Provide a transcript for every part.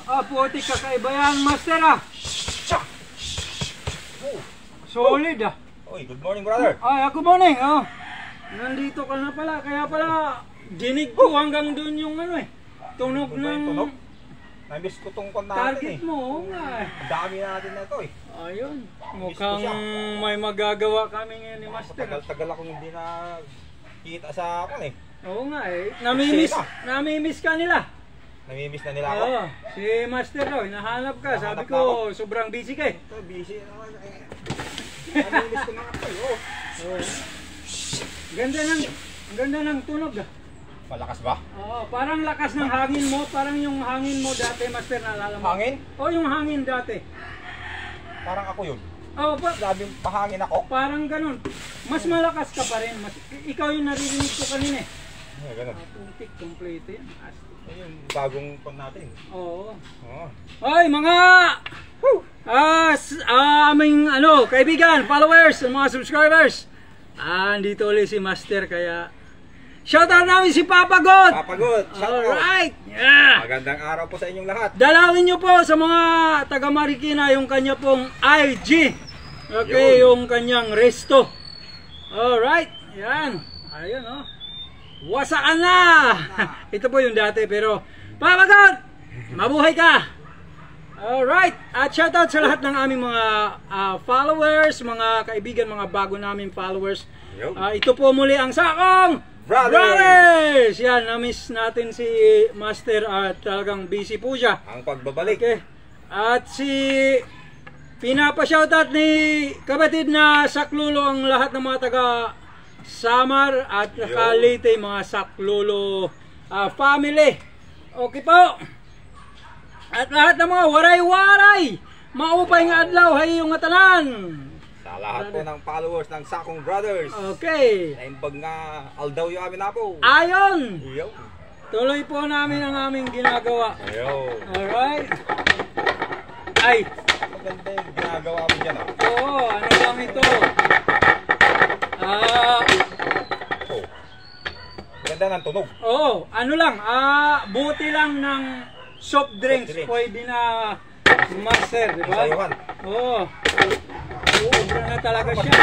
puti kakaiba yan, master ah. Solid ah. Oy, good morning brother. Ay, good morning. Oh. Nandito ka na pala, kaya pala dinig ko hanggang doon yung ano eh. Tunog ng... Tunog? Namiss ko tong kon natin target eh. mo, nga eh. Ang dami natin na ito eh. Ayun, mukhang may magagawa kami ngayon ni master. Tagal-tagal akong hindi na kita sa akin eh. Oo nga eh, namimiss ka nila. Namimiss na nila ako? Oo, si master daw, hinahanap ka. Sabi ko, sobrang busy ka eh. Ito, busy naman eh. Namimiss ko na ako eh. Oo. Ganda ng tunog ah. Malakas ba? Oo, parang lakas ng hangin mo. Parang yung hangin mo dati, master, naalala mo? Hangin? Oo, yung hangin dati. Parang ako yun. Oo, Sabi pahangin ako? parang ganun. Mas malakas ka pa rin. Ikaw yung naririnig ko kanina eh. Ay, ganun. Putik, complete yan. Ayun yung bagong kon natin. Oo. Oo. Hoy, mga aming kaibigan, followers, mga subscribers. Andito ulit si Master, kaya shoutout namin si Papa God. Papa God, shoutout. Alright. Yeah. Magandang araw po sa inyong lahat. Dalawin nyo po sa mga taga Marikina yung kanya pong IG. Okay, yung kanyang resto. Alright. Yan. Ayun oh. Wasaan na. Ito po yung dati, pero Papa God, mabuhay ka. Alright. At shoutout sa lahat ng aming mga followers, mga kaibigan, mga bago naming followers. Ito po muli ang Sakong Brothers! Yan, na-miss natin si Master at talagang busy po siya. Ang pagbabalik. Okay. At si pinapa-shoutout ni kapatid na Saklulo ang lahat ng mga taga Samar at Leyte, mga Saklulo family. Okay po. At lahat ng mga waray-waray, maupay nga adlaw hay yung atanan. Sa lahat po ng followers ng Sakong Brothers. Okay. Naimbag nga aldaw yung amin na po. Ayon. Yo. Tuloy po namin ang aming ginagawa. Yo. Alright. Ay. Maganda yung ginagawa mo dyan ah. Oo, ano lang ito? Oh. Maganda ng tunog. Oo, ano lang, buti lang ng soft drinks. Pwede na master, di ba? Oo. Ubra na talaga siya.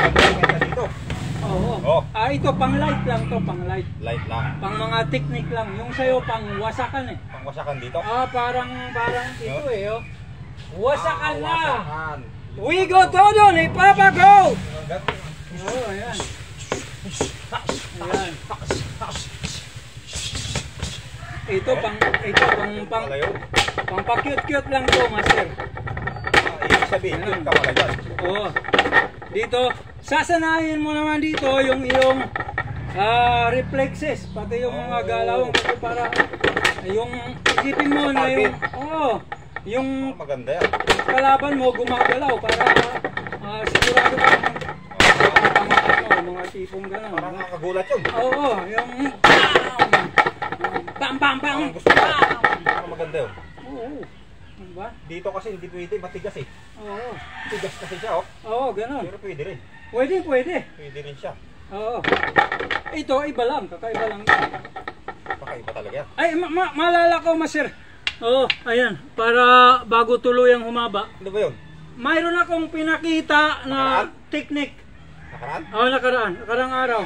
Oo. Ito pang light lang to, pang light. Light lang. Pang mga technique lang. Yung sa'yo pang wasakan eh. Pang wasakan dito? Parang ito eh, oh. Wasakan na. Wasakan. We go todo ni Papa Go. Oo, ayan. Ayan. Ito pang pa-cute-cute lang to, master. Ibig sabihin, yun ka pala dyan. Oo. Dito, sasanayin mo naman dito yung iyong reflexes, pati yung mga galaw, kasi para yung isipin mo na yung yung maganda yan. kalaban mo gumagalaw para sigurado ka mga tipong gano'n. Parang nakakagulat yun. Oo, yung bam bam bam. Parang maganda yun. Oo. Diba? Dito kasi hindi pwede, matigas eh. Oo. Matigas kasi siya oh. Oo, gano'n. Pero pwede rin. Pwede. Pwede rin siya. Oo. Ito, iba lang. Kakaiba lang. Kakaiba talaga yan. Ay, maalala ko, master. Oo, ayan. Para bago tuluyang humaba. Ano ba yun? Mayroon akong pinakita na technique. Nakaraan? Oo, nakarang araw.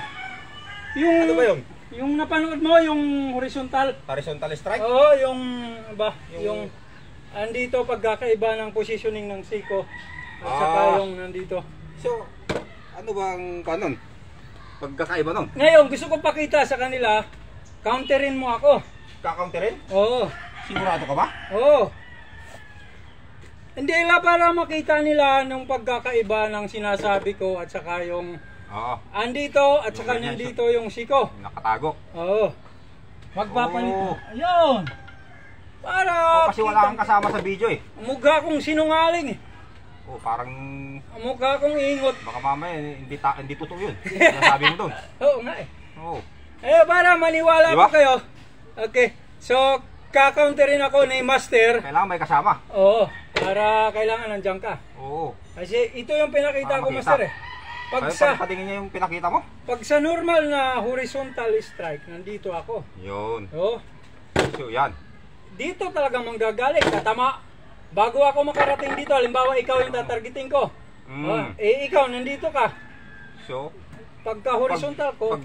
Yung, ano ba yun? Yung napanood mo, yung horizontal. Horizontal strike? Oo, yung andito pagkakaiba ng positioning ng siko. At saka yung nandito. So, ano bang kanon? Pagkakaiba nun? Ngayon, gusto ko pakita sa kanila, counterin mo ako. Kakaunterin? Oo. Sigurado ka ba? Oo. Hindi lang para makita nila ng pagkakaiba ng sinasabi ko at saka yung andito at saka nandito yung siko. Nakatago. Oo. Magpapalit. Ayun. Para kasi wala kang kasama sa video eh. Mukha kong sinungaling eh. Parang mukha kong ingot. Baka mamaya hindi totoo yun. Sinasabi mo doon. Oo nga eh. Oo. Para maniwala po kayo. Okay. So, kakaunterin ako ni Master. Kailangan may kasama. Oo. Para kailangan nandiyan ka. Oo. Kasi ito yung pinakita ko, Master eh. Patingin niya yung pinakita mo? Pag sa normal na horizontal strike, nandito ako. Yun. Oo. So, yan. dito talaga manggagaling. Tatama. Bago ako makarating dito, halimbawa ikaw yung tatargeting ko. Ikaw, nandito ka. So, Pagka horizontal ko,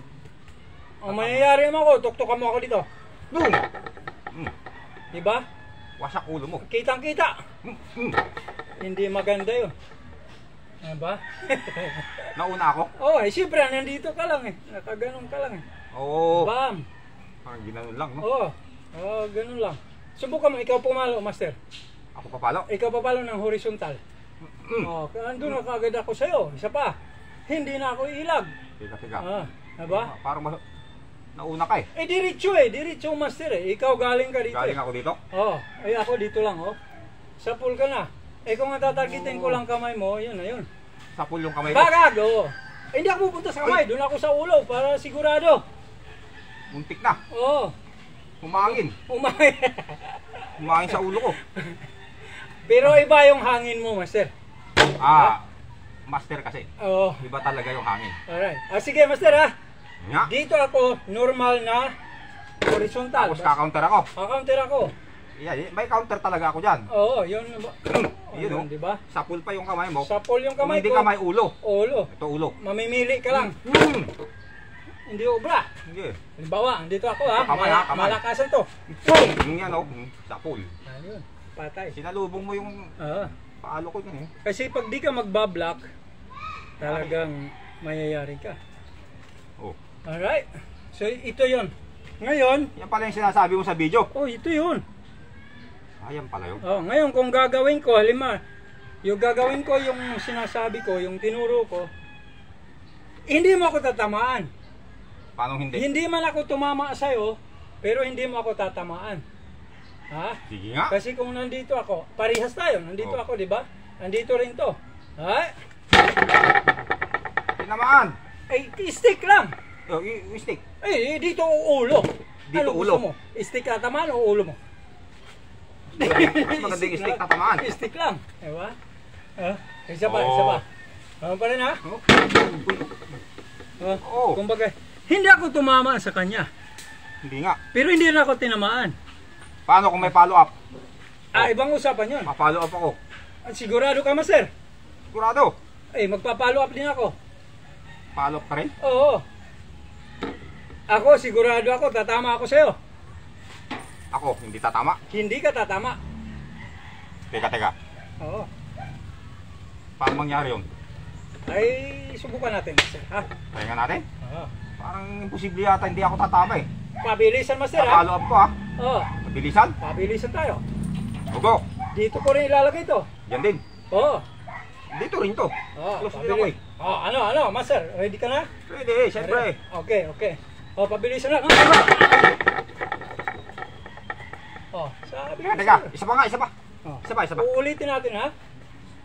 ang mangyayari mo ako, tuktukan mo ako dito. boom! Diba? Wasak ulo mo. Kitang-kita. Hindi maganda yun. Diba? Nauna ako? Oh, siyempre, nandito ka lang eh. Nakaganon ka lang eh. Oo. Bam! Parang ginanon lang, no? Oo, ganun lang. Subukan mo, ikaw pumalo, master. Ako papalo? Ikaw papalo ng horizontal. Andun na kagad ako sa'yo. Isa pa, hindi na ako ilag. Tiga. Diba? Parang nauna ka eh. Diretso master eh. Ikaw galing ka dito. Galing ako dito? Ako dito lang Sa pool ka na. Kung tatargetin ko lang kamay mo, yun na yun. Sa pool yung kamay mo? Bagag, hindi ako pupunta sa kamay. Doon ako sa ulo para sigurado. Muntik na. Humangin. Humangin sa ulo ko. Pero iba yung hangin mo, master. Master kasi. Iba talaga yung hangin. Alright. Sige, master ha. Nga. Dito ako, normal na horizontal. Tapos ka-counter ako. Ka-counter ako. May counter talaga ako dyan. Yun. Yun, di ba? Sa pool pa yung kamay mo. Sa pool yung kamay ko. Hindi kamay, ulo. Ulo. Ito ulo. Mamimili ka lang. Hindi obra. Hindi. Halimbawa, andito ako ha. Kamay. Malakasan to. Yung yan sa pool. Ayun, patay. Sinalubong mo yung paalo ko yun eh. Kasi pag di ka magbablock, talagang mayayari ka. Alright. So ito yun. Ngayon. Yan pala yung sinasabi mo sa video. Ito yun. Yan pala yun. Ngayon kung gagawin ko, halimbawa, yung gagawin ko yung sinasabi ko, yung tinuro ko, hindi mo ako tatamaan. Paano hindi? Hindi man ako tumama sa'yo, pero hindi mo ako tatamaan. Ha? Sige nga. Kasi kung nandito ako, parehas tayo. Nandito ako, di ba? Nandito rin to. Ha? Tinamaan. Stick lang. Stick. Dito ulo. Dito ulo. Mo? Stick tatamaan o ulo mo? Mas maganda yung stick tatamaan. Stick lang. Diba? Isa pa. Ano pa rin ha? Kumbaga, hindi ako tumama sa kanya. Hindi nga. Pero hindi na ako tinamaan. Paano kung may follow up? Ibang usapan yun. Pa-follow up ako. Sigurado ka, master? Sigurado. Magpa-follow up din ako. Follow up ka rin? Oo. Ako, sigurado ako, tatama ako sa'yo. Ako, hindi tatama? Hindi ka tatama. Teka. Oo. Paano mangyari yun? Subukan natin, master. Ha? Pahinga natin? Oo. Parang imposible yata, hindi ako tatama eh. Pabilisan, master, ha? Pa-follow up ko ha? Oo. Pabilisan? Pabilisan tayo. Go! Dito ko rin ilalagay to. Yan din. Oo. Dito rin to. Close din ako eh. Ano, master? Ready ka na? Ready, syempre. Okay. Pabilisan na. Sabi ko. Teka, isa pa nga, isa pa. Isa pa. Uulitin natin ha.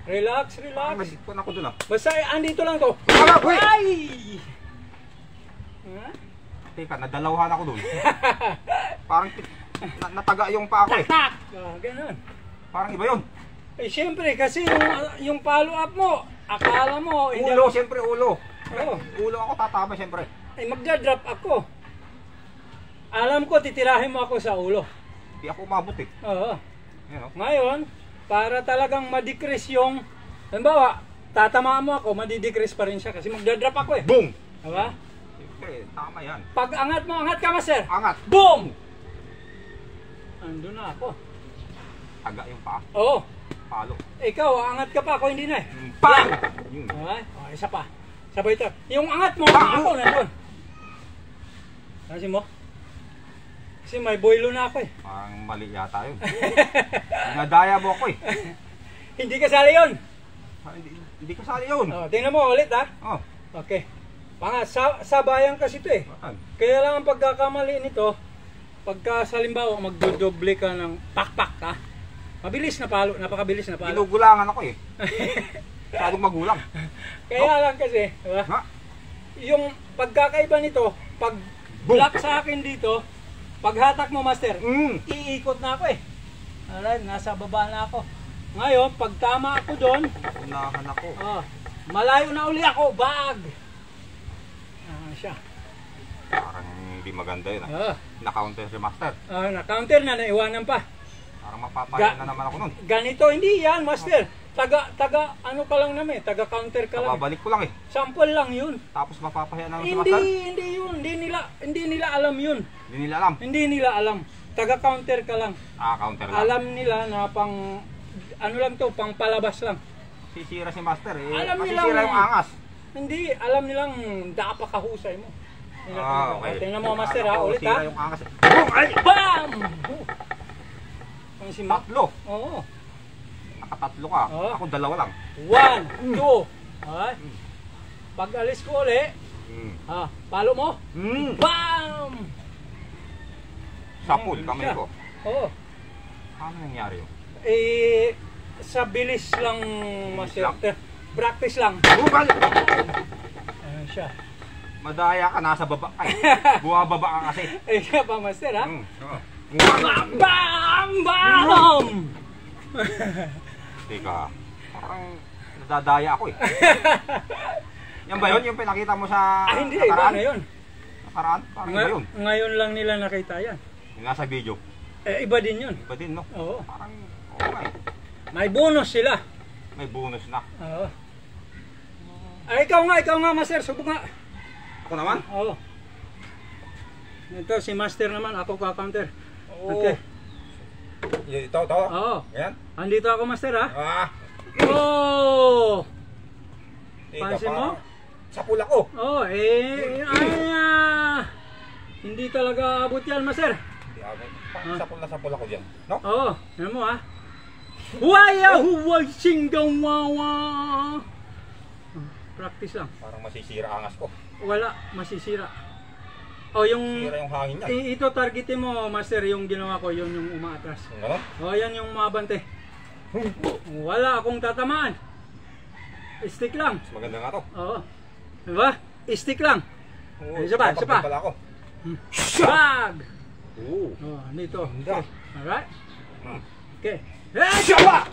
Relax. Nagpun ako dun ah. Basta andito lang to. Ay! Teka, nadalawahan ako dun. Parang nataga yung paa ko eh. Ganun. Parang iba yun. Siyempre, kasi yung follow up mo, akala mo. Ulo, siyempre ulo. Ulo ako tatama siyempre. Magdadrop ako. Alam ko, titirahin mo ako sa ulo. Hindi ako umabot eh. Oo. Ngayon, para talagang ma-decrease yung, halimbawa, tatamaan mo ako, ma-decrease pa rin siya kasi magdadrop ako eh. Boom! Diba? Siyempre, tama yan. Pag angat mo, angat ka, master. Angat. Boom! Andun na ako. Taga yung paa. Oo. Palo. Ikaw, angat ka pa, ako hindi na eh. Bang! Isa pa. Sabay ito. Yung angat mo, ako nandun. Kasi mo? Kasi may boilo na ako eh. Parang mali yata yun. Nadaya mo ako eh. Hindi kasali yun. Hindi kasali yun. Tingnan mo ulit ha. Okay. Sabayan kasi ito eh. Kaya lang ang pagkakamali nito, pagka salimbawa magdodoble ka ng pakpak ha. Mabilis na palo, napakabilis na palo. Ginugulangan ako eh. Masyadong magulang. Kaya lang kasi, diba? Yung pagkakaiba nito, pag block sa akin dito, paghatak mo master, iikot na ako eh. Alright, nasa baba na ako. Ngayon, pag tama ako doon, unahan ako. Malayo na uli ako, bag. Siya. Parang hindi maganda yun ah. Na-counter si master. Na-counter na, naiwanan pa. Parang mapapayan na naman ako nun. Ganito, hindi yan, master. Ano ka lang naman, taga-counter ka lang. Babalik ko lang eh. Sample lang yun. Tapos mapapahiya na lang si Hindi, master. hindi yun. Hindi nila alam yun. Hindi nila alam. Hindi nila alam. Taga-counter ka lang. Counter lang. Alam nila na pang, ano lang to, pang palabas lang. Sisira si master eh. Alam Masisira nilang- yung angas. Hindi, alam nilang napakahusay mo. Okay. Tingnan mo, master, ha, Akala ko ulit, sira ha. yung angas eh. Boom! Ay! Bam! Pang si Mac. Tatlo. Oo. Nakatatlo ka. Oo. Ako dalawa lang. 1, 2. Ay. Pag alis ko ulit, palo mo. Bam! Sapul kamay ko. Oo. Ano nangyari yun? Sa bilis lang, master. lang? Practice lang. Bukal! Ayan siya. Madaya ka, nasa baba ka eh. Buwababa ka kasi. Siya pa, master, ha? Oo. Bam! Bam! Bam! Teka, parang nadadaya ako eh. Yan ba yun? Yung pinakita mo sa Hindi, iba nakaraan? na yun. Nakaraan? Parang iba yun. Ngayon lang nila nakita yan. Yung nasa video. Iba din yun. Iba din, no? Oo. Parang, okay. May bonus sila. May bonus na. Oo. Ay, ikaw nga, master. Subok nga. Ako naman? Oo. Ito, si master naman. Ako ka-counter. Oo. Okay. Ito. Oo. Ayan. Andito ako, master, ha? Oh! Oh! Pansin mo? Sa pula ko. Oh, hindi talaga abot yan, master. Sa pula ko dyan. No? Oo, ano mo, ha? Waya huwag singgang wawa. Practice lang. Parang masisira angas ko. Wala, masisira. O yung Sira yung hangin niya. ito targetin mo, master, yung ginawa ko, yun yung umaatras. Yung gano'n? O yan yung mabante. Wala akong tatamaan. Stick lang. Mas maganda nga to. Oo. Diba? Stick lang. Oo, Isa pa. pala ako. Bag! Oo. Oh, dito. Ganda. Alright? Hmm. Okay. Shaba!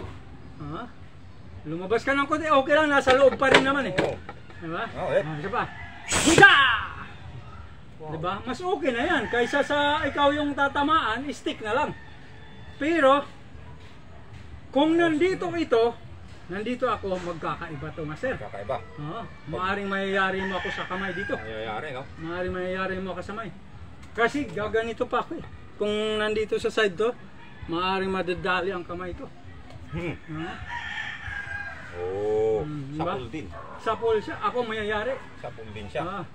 Lumabas ka ng konti, okay lang, nasa loob pa rin naman eh. Oo. Diba? Okay. Isa pa. Huda! Diba? Mas okay na yan. Kaysa sa ikaw yung tatamaan, stick na lang. Pero, kung nandito ako, magkakaiba to, master. Kakaiba. Oo. Maaring mayayari mo ako sa kamay dito. Nangyayari, no? Maaring mayayari mo ako sa kamay. Kasi gaganito pa ako eh. Kung nandito sa side to, maaring madadali ang kamay to. Oo. Diba? Sapul din. Sapul siya. Ako mayayari. Sapul din siya.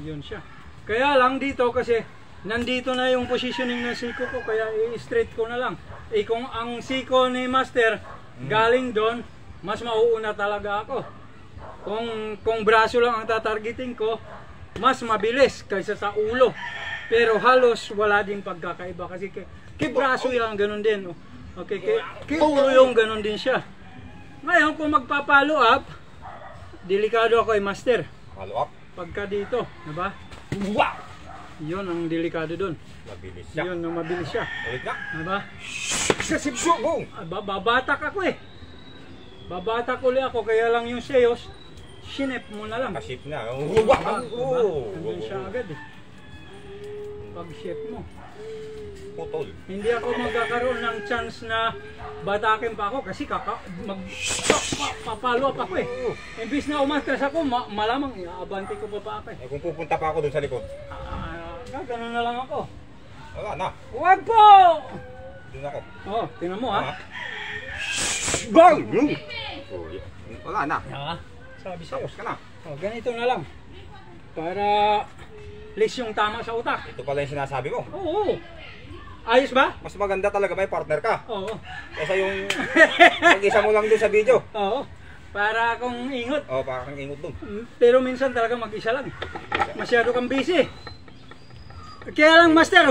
Yun siya. Kaya lang dito kasi nandito na yung positioning ng siko ko, kaya i-straight ko na lang. Kung ang siko ni master galing doon, mas mauuna talaga ako. Kung braso lang ang tatargeting ko, mas mabilis kaysa sa ulo. Pero halos wala din pagkakaiba kasi kay braso yung ganun din. Okay, kay ulo yung ganun din siya. Ngayon kung magpa-follow up, delikado ako ay master. Follow up. Pagka dito, diba? Wow! Yun ang delikado doon. Mabilis siya. Yun ang mabilis siya. Ulit nga. Diba? Kasi boom! Babatak ako eh. Babatak uli ako, kaya lang yung sales, shinep mo na lang. Nakaship na. Diba? Nandun siya agad eh. Pag-ship mo. Putol. Hindi ako magkakaroon ng chance na batakin pa ako kasi papalo up ako eh. Imbis na umatras ako, malamang iaabante ko pa ako eh. Kung pupunta pa ako dun sa likod. Ganun na lang ako. Wala na. Huwag po! Dun ako. Oh, tingnan mo ha. Bang! Wala na. Sabi sa'yo. Tapos ka na. Ganito na lang. Para list yung tama sa utak. Ito pala yung sinasabi ko. Oo. Ayos ba? Mas maganda talaga may partner ka. Oo. Kaysa yung mag-isa mo lang dun sa video. Oo. Para akong ingot. Oo, para kang ingot dun. Pero minsan talaga mag-isa lang. Masyado kang busy. Kaya lang master,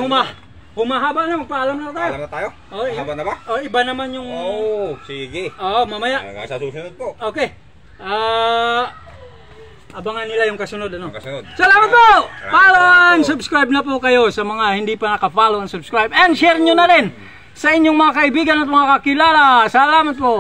humahaba na, magpaalam na tayo. Alam na tayo? Oh, Mahaba na ba? Oh, iba naman yung... Oo, sige. Oo, mamaya. Hanggang sa susunod po. Okay. Abangan nila yung kasunod, ano? Ang kasunod. Salamat po! Follow and subscribe na po kayo sa mga hindi pa naka-follow and subscribe. And share nyo na rin sa inyong mga kaibigan at mga kakilala. Salamat po!